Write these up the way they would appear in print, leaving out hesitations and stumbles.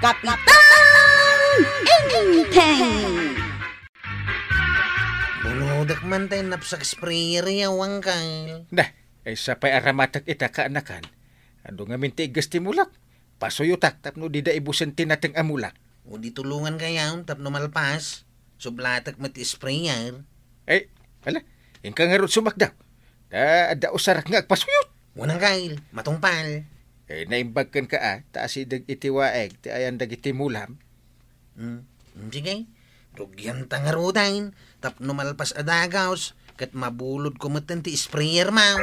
Kapitan Inteng! Bunudak man tayo napsak sprayer yawang kal. Dah, sa pay aramatak ita kaanakan. Ado nga minti gastimulak. Pasuyutak tapno di da ibusen tinateng amulak. O di tulungan kayaw tapno malpas. Sublatak mati sprayer. Ala, ingkang harot sumak daw. Da usarak nga agpasuyot. Unang kail, matungpal. Naimbagkan ka taas idag itiwaeg, ti ayan dag itimulam. Sige, rugyan tangarudain, tapno malpas adagaws, kat mabulod ko matan ti sprayer mau.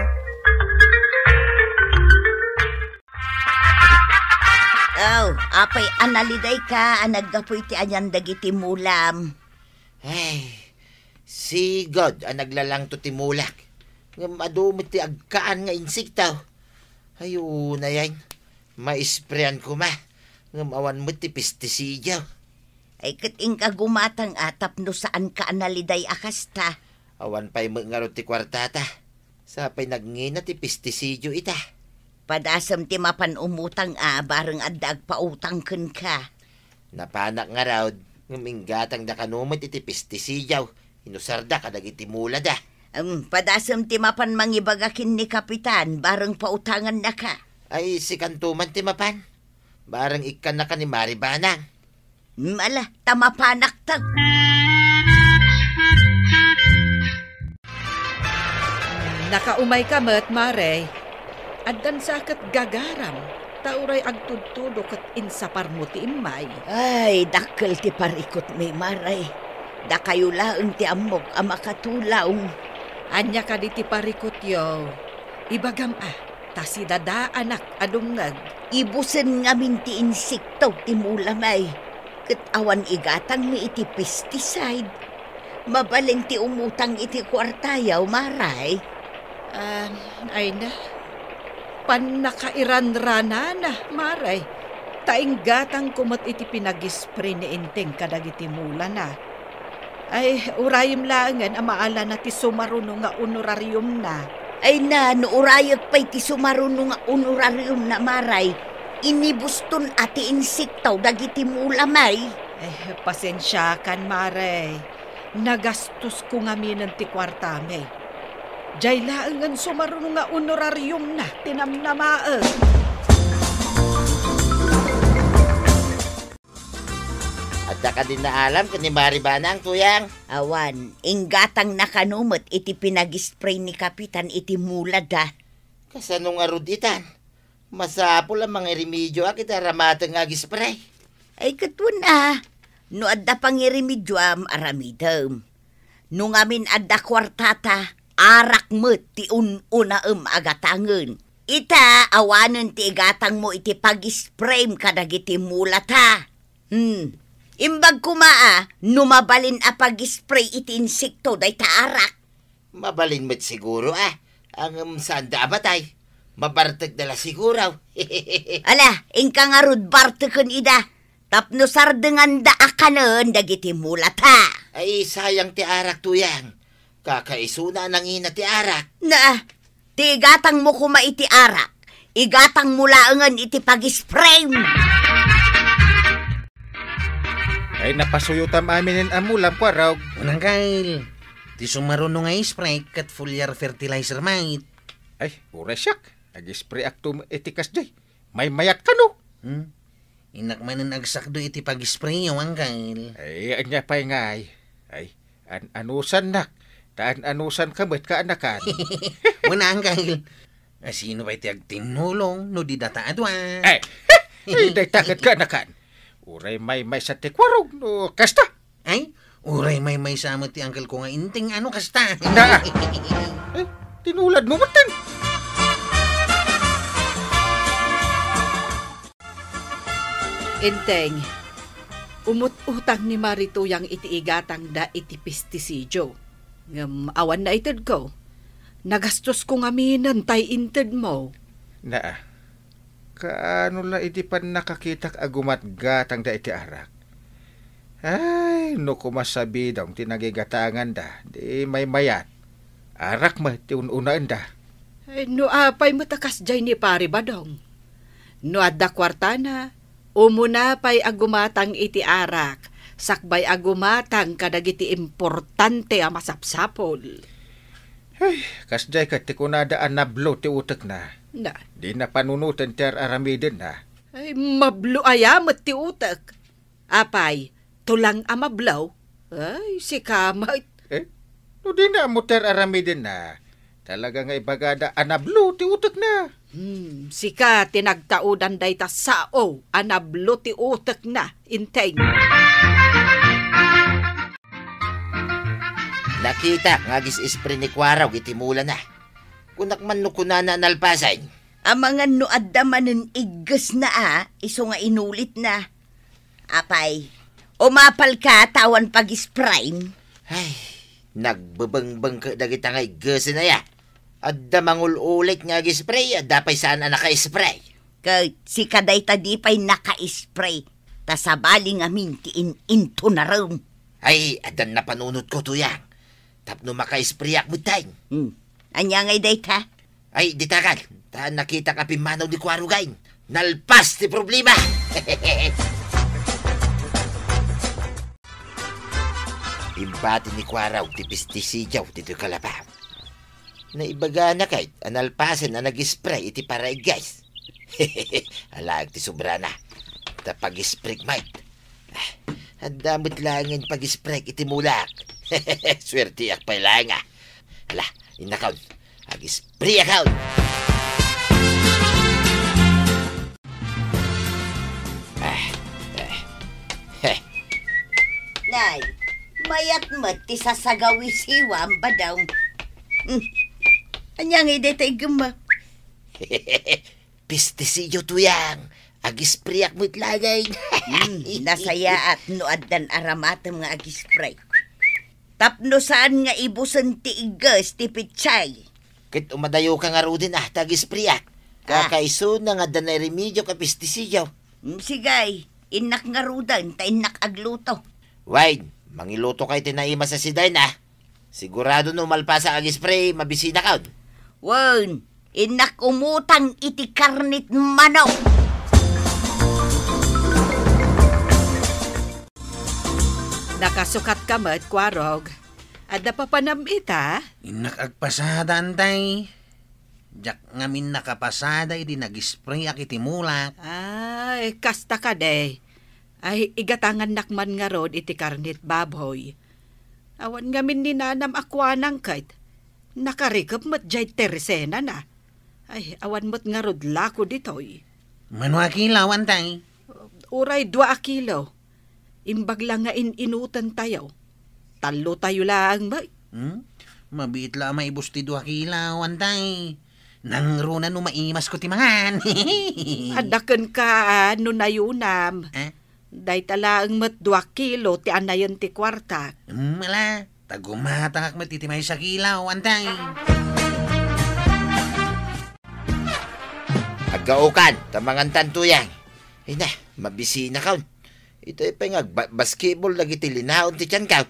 Apay analiday ka, anaggapoy ti ayan dag itimulam. Si God ang naglalang to timulak. Nga madumit ti agkaan nga insiktaw. Ayun na yan. Maisprayan ko ma. Nga mawan mo ti pesticidio. Ay kating ka gumatang atap no saan ka analiday akasta. Awan pa'y mga ti kwartata. Sapay nagngina ti pesticidio ita. Padasam ti mapan umutang bareng addag pautang ken ka. Napanak nga raw. Nguminggatang da kanumit iti pesticidio. Inusarda kadag iti mula da. Padasam ti mapan mangibagakin ni Kapitan, bareng pautangan na ka. Ay, si kantuman ti mapan. Bareng ikan na ka ni Maribanang. Mala, tamapanak tag. Nakaumay ka met, Mare. Addan sakat gagaram. Tauray agtudtudo kat insapar mo ti imay. Ay, dakkel ti parikot may Maray. Da kayo laeng ti amok amakatulaong. Anya ka di ti parikot yo. Ibagam tasi dada anak adungag. Ibusen ngamin ti insikto ti mulamay. Ket awan igatang mi iti pesticide. Mabalin ti umutang iti kwartayaw, Maray. Ay na. Panakairanrana na, Maray. Taing gatang kumat iti pinag-spray ni Inteng kadag iti mula na. Ay, urayim laangan amaala na ti sumaruno nga honorarium na. Ay na, urayag pa'y ti sumaruno nga honorarium na, Maray. Inibuston ati insiktaw dagiti mulamay. Pasensya kan, Maray. Nagastos ko nga minan ti kwartame. Diyay laangan sumaruno nga honorarium na tinamnamaan. Da ka din na alam kung ni Maribanang tuyang. Awan, inggatang nakanumot iti pinag-spray ni Kapitan iti mula da. Kasanong aruditan? Masapol ang mga remedyo kita ramatang ag-spray. Ay katun no adda pangiremedyo aramidam. No ngamin adda kwartata, arak mo ti una agatangan. Ita awanan ti igatang mo iti pag-spray kadag iti mula ta. Imbag kumaa, numabalin pag-spray iti insekto day taarak. Mabalin mo't siguro ang sanda batay. Mabartag dala siguro. Ala, ingka nga rud bartakan ida. Tapno sardengan da akanan dagiti mulat ha. Ay sayang ti arak tuyang. Kakaisuna nang ina ti arak. Na, ti igatang mo kuma iti arak. Igatang mulaangan iti pag-spray. Ay napasuyutam amin ang amulam po raw. Unang kail, ti sumaruno nga spray kat foliar fertilizer mait. Ay, uresyak. Ag-spray aktum etikas jay. May mayat ka no. Inak manan agsakdo iti pag-spray yung kail. Ay, anya pa'y ngay. Ay, anusan nak. Taan anusan ka ba't ka anakan? Unang kail. Sino ba'y ti agtinulong no di data adwa? Ay, day takat ka anakan. Uray may sa tikwarog no kasta. Ay, uray may sama ti angkel ko nga Inteng ano kasta. Na. Tinulad mo matan. Inteng, umut-utang ni Marito yang itiigatang da iti pestisidyo. Awan na itad ko. Nagastos ko nga minan tay inted mo. Na. Kaano la iti pan nakakitak agumat gatang da iti arak. Ay, no kumasabi daw tinagigatangan da, di may mayat. Arak ma, ti ununaan da. Ay, no apay matakas jay ni pari badong. No adda kwartana, Umuna pa'y agumatang iti arak, sakbay agumatang kadagiti importante a masapsapol. Ay, kasday ka ti kunadaan na blow ti utak na. Na, Di na panunutan ti aramidin na. ay mablo ayamat ti utak. Apay, tulang a mablaw. Ay, si kamay. No di na mo ter aramidin na. Talaga nga ibagada anablo ti utak na. Sika tinagtaudan day ta sao, anablo ti utak na, inteng. Nakita nga gis-ispre ni Kwaraw itimula na. Kunak man no kunana nalpasan. Ang mga noadamanen igas na iso nga inulit na. Apay, umapal ka tawan pag-sprime. Ay, nagbabangbang ka dagita nga igasi na ya. Adda mangululit nga gispray, dapay saan na naka-spray. Kay si kaday tadi pa'y naka-spray. Tasabali nga mintiin into na raw. Ay, adan na panunod ko tuyang. Tapno maka-sprayak mo tayo. Anya ngay dayta? Ay, ditakal. Taan nakita ka pimanaw di Kwarugain. Nalpas ti problema. Imbati ni Kwaraw, tipis-tisijaw dito kalabaw. Naibaga na kahit analpasan na nag-spray iti para guys. Alag ti sobra na. Tapag-spray mate. Ang damot langin pag-spray iti mulak. Swerte ak pailanga. Ala, inakaw. Ag-spray akaw. Nay, mayat ti sasagawi siwam ba daw? Anya ngay dayta igama? Pistisiyo tuyang. Ag-sprayak mo't lagay. Nasaya at noaddan aramatam nga ag-spray. Tapno saan nga ibusan ti igas ti pitsay. Kit umadayo ka nga rudin tag-sprayak. Kakaiso na nga danay remedyo ka pistisiyo. Sigay, inak nga rudan, ta inak agluto. Wine, mangiluto kay tinaima sa siday na. Sigurado no malpasa ag-spray, mabisina ka. Wan, inak umutang iti karnit manok. Nakasukat ka mat, Kwarog. Ada pa panamita? Inakagpasada antay. Jak ngamin nakapasada di nag-spray ak iti mulak. Ay, kasta ka de. Ay, igatangan nakman nga rod iti karnit baboy. Awan ngamin ni nanam akwanang kait. Nakarikap mat jay teresena na. Ay, awan mat nga rod lako ditoy. Manwa kilaw antay. Uray 2 kilo. Imbag lang nga inutan tayo. Talo tayo lang ba? Mabit la maibus ti 2 kilaw antay. Nang runa no maimas ko ti mangan. Adakan ka no nayunam. Day talaang mat 2 kilo ti anayon ti kwarta. Mala, tagumatang ak matitimay sa kilaw antay. Agaukan, tamangan tantuyang. Ay na, mabisina ka. Ito ay pangag basketball lagi ti linaon ti tiyan ka.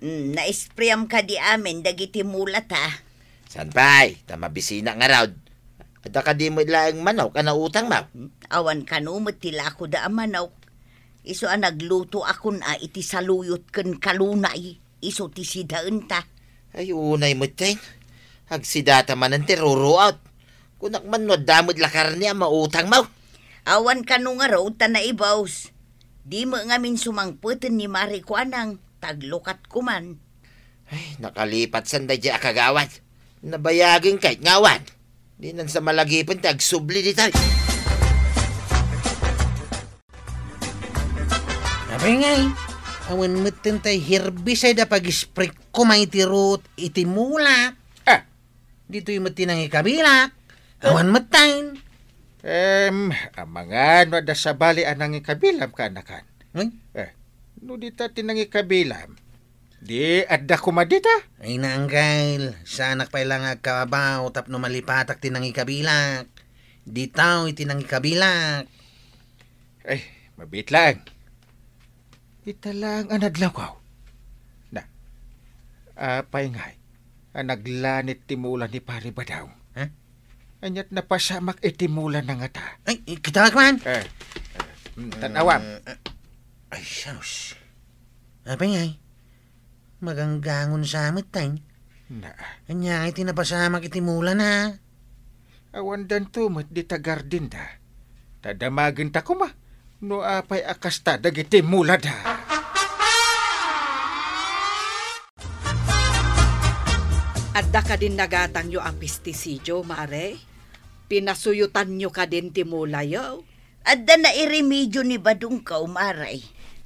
Na-sprayam ka di amin, dagiti mulat ha. San pa'y, mabisina nga raw. Ada ka di mo ilang manaw ka na utang ma. Awan kanumot tila ako da amanaw. Iso nagluto akon iti saluyot ken kalunay. Iso ti sidaan ta. Ay, unay mo tayo. Agsidata man ang tiruruot. Kunak man no damod lakar niya mautang mo. Awan kanu nga raw ta na ibaws. Di mo ngamin sumangputin ni Mari Kuanang. Taglukat kuman. Ay, nakalipat sanday di akagawad. Nabayagin kahit ngawan. Di nan sa malagipan tagsubli di tayo. Abay ngay, awan mutin tay herbicide da pag-spray ko may tirot iti mulak. Dito yung mutin ang ikabilak. Awan mutain. Amangan, wada sa bali anang ikabilam ka anakan. No dita tinang ikabilam. Di adda kumadita. Ay naanggail, sa anak pa ilang agkabaw tapno malipatak tinang ikabilak. Di tao itinang ikabilak. Ay, mabit lang. Ita lang ang naglawaw. Na, apay ngay, ang naglanit timulan ni Pari Badaw. Anyat na pasamak itimulan na nga ta. Ay, kita man. Tanawam. Ay, siyos. Apa ngay? Maganggangon sa amit tayo. Na, Anya ay tinapasamak itimula na. awan dan tumot di tagardin da. Tadamagan ta ko ma. No apay akasta dagiti mula da. Adda ka din nagatang yo ang pestisidyo, mare. Pinasuyutan nyo ka din timula yo. Adda na iremedyo ni Badong ka, maray.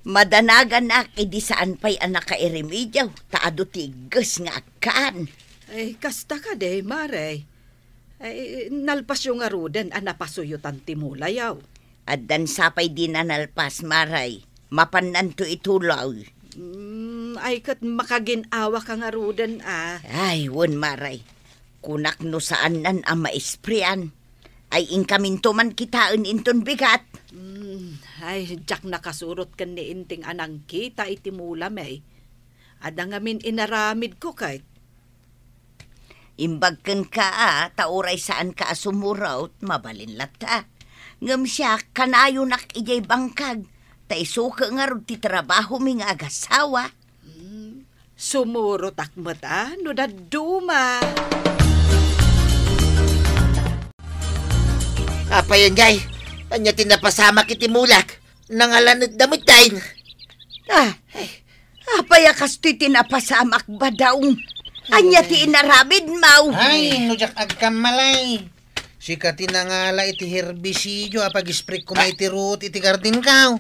Madanagan na di saan pa'y anak ka iremedyo. Taado tigas nga kan. Ay, kasta ka de, mare. Ay, nalpas yung aruden ang napasuyutan timula yo. Addan sapay din nalpas, maray. Mapanan to itulaw. Ay, kat makaginawa kang aruden Ay, won maray. Kunak no saan nan ang maisprian. Ay inkaminto man kitaan inton bigat. Ay, jak nakasurot ka ni inting anang kita itimula may. Ada ngamin inaramid ko kahit. Imbagken ka tauray saan ka sumurawt, mabalinlat ka. Ngam siya, kanayo nak ijay bangkag. Ta isuka nga ro ti trabaho mi nga agasawa. Sumurot akmata, no daduma. Apa yan, gay? Anya tinapasama kitimulak. Nangalanit damit tayo. Apay akas ti tinapasamak ba daw? Anya ti inaramid mau. Ay, nujak agkamalay. Sika tinangala iti herbisidyo apag isprik ko may tirut iti gardin ka.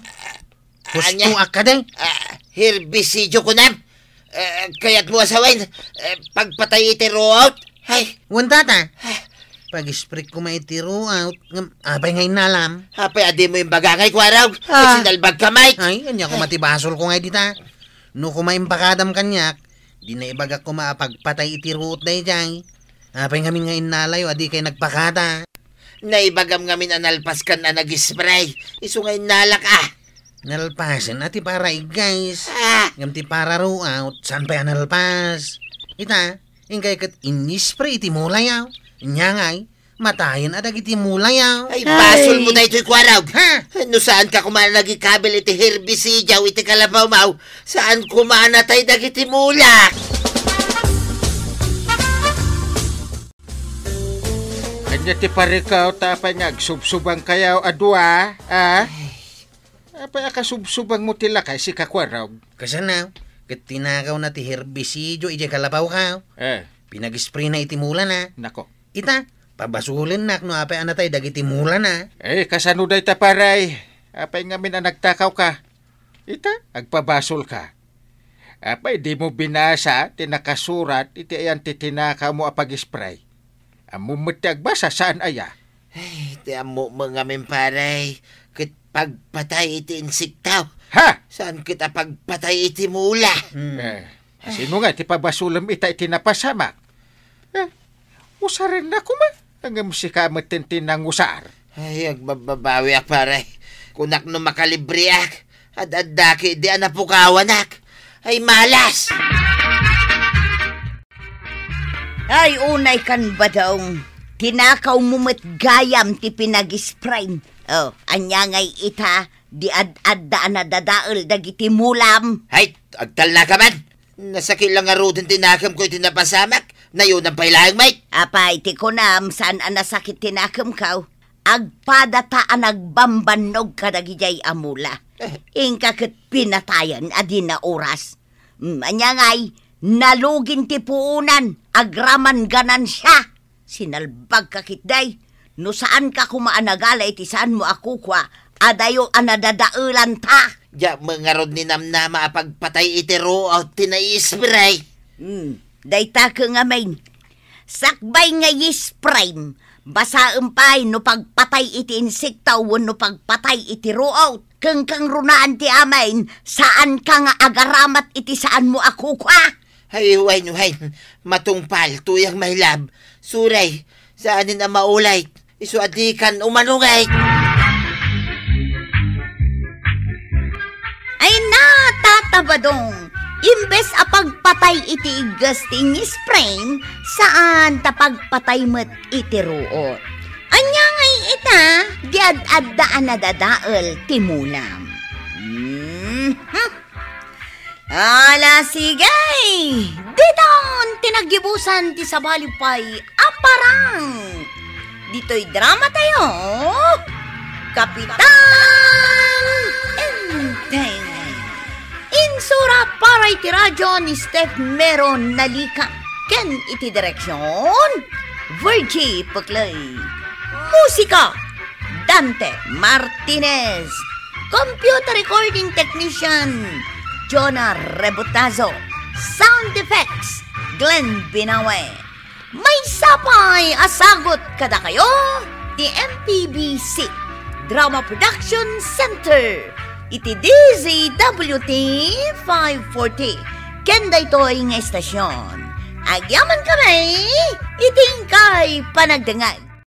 Gusto akaday. Herbisidyo ko na. Kaya't mo asawain. Pagpatay iti root. Ay. Wantata. Pag isprik ko may tiro out. Abay ngay nalam. Apay, adi mo yung bagangay ko araw. Sinalbag ka, Mike. Ay, anya ko matibasol ko ngay dita. No kumain pakadam kanyak. Di na ibagak ko maapagpatay iti root na ijay. Apay ngamin ngayon nalayo, adi kay nagpakada. Naibagam ngamin analpas kan na nag-spray. Iso ngayon nalak Nalpasan ati para guys. Ngam ti para ro out, saan pa nalpas? Ita, ingkay kat inispray iti mulayaw. Nyangay, matayin adag iti mulayaw. Ay, basol mo na ito'y kwarag. Ha? No saan ka kumana nagikabil iti herbicidaw iti kalabaw mau? Saan kumana tayo dagiti mulak? Anya ti parikaw tapay nga agsubsubang kayaw adwa, Apay akasubsubang mo tilakay si kakwaraw. Kasanaw, kat tinakaw na ti herbisidyo iti kalabaw ka. Pinag-spray na iti mula na. Nako. Ita, pabasulin nak no apay anatay dagiti mula na. Kasano day ta paray? Apay ngamin ang nagtakaw ka. Ita, agpabasol ka. Apay, di mo binasa, tinakasurat, iti ayan titinakaw mo apag-spray. Amumati agbasa saan aya? Ay, tiamo mo ngamin paray. Kit pagpatay iti insiktaw. Ha? Saan kita pagpatay iti mula? Sino nga, ti pabasulam ita itinapasamak? Usarin na kuma. Ang musika matintin ng usar. Ay, agbabawi ak pare. Kunak no makalibriak. Ad-adaki di anapukawanak. Ay, malas! Ay, unay kan ba daw? Tinakaw mo met gayam ti pinag-spray. Anya ngay ita, di ad-adda na dadaal dagiti mulam. Ay, agtal na ka man. Nasakit lang nga rudin tinakam ko itinapasamak. Nayon ang pailang, mate. Apay, ti ko nam, saan nasakit tinakam kaw? Agpadata nagbambanog kadagijay amula. Ingkakit pinatayan adin na oras. Anya ngay, nalugin ti puunan, agraman ganan siya. Sinalbag kakitday. No saan ka kumaanagala iti saan mo ako kwa, adayo anadadaulan ta. Ya, mga rod ni namnama apagpatay itiro o tinaispray. Dayta ka nga main. Sakbay nga yispray. Basa empay no pagpatay iti insektaw no pagpatay iti ruot. Kang runaan ti amain, saan ka nga agaramat iti saan mo ako kwa? Ay, wain, matungpal, tuyang may lab. Suray, saanin na maulay. Isu adikan umanungay. Ay na, tatabadong. Imbes apagpatay iti gasting sprain, saan tapagpatay met iti ruot. Anya ngay Ita, di ad-addaan na dadaal timulam. Ala, sige! Diton, tinagibusan ti sabalipay aparang. Dito'y drama tayo. Kapitan Enteng. Insura para iti radyo ni Steph Meron Nalika. Ken iti direksyon Virgie Puklay. Musika Dante Martinez. Computer recording technician Jonah Rebutazo. Sound effects Glenn Binawe. May sapay asagot kada kayo ti MPBC Drama Production Center iti DZWT 540 kenda ito'y nga estasyon. Agyaman kami iting kay panagdangag.